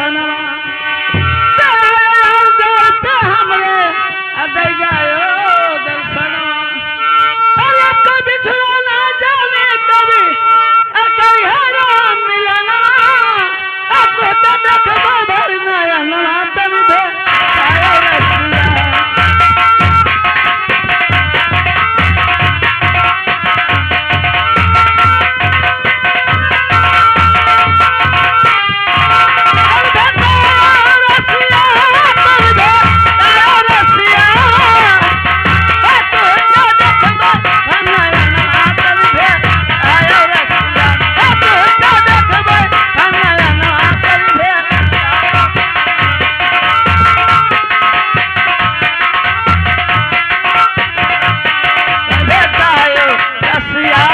दर्शनवा हमरे अदय जायो दर्शनवा अरे कभी छुआ ना जाने कभी कभी हरा मिलना आपको तब देखो भर नयनवा तभी भे आयो रसिया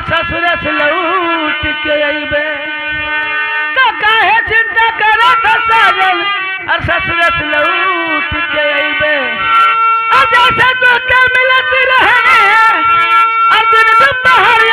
ससुरस लौट के अइबे तो काहे चिंता करत साजन और ससुरस लौट के अइबे और जैसे तो के मिलत रहे और दिन दोपहर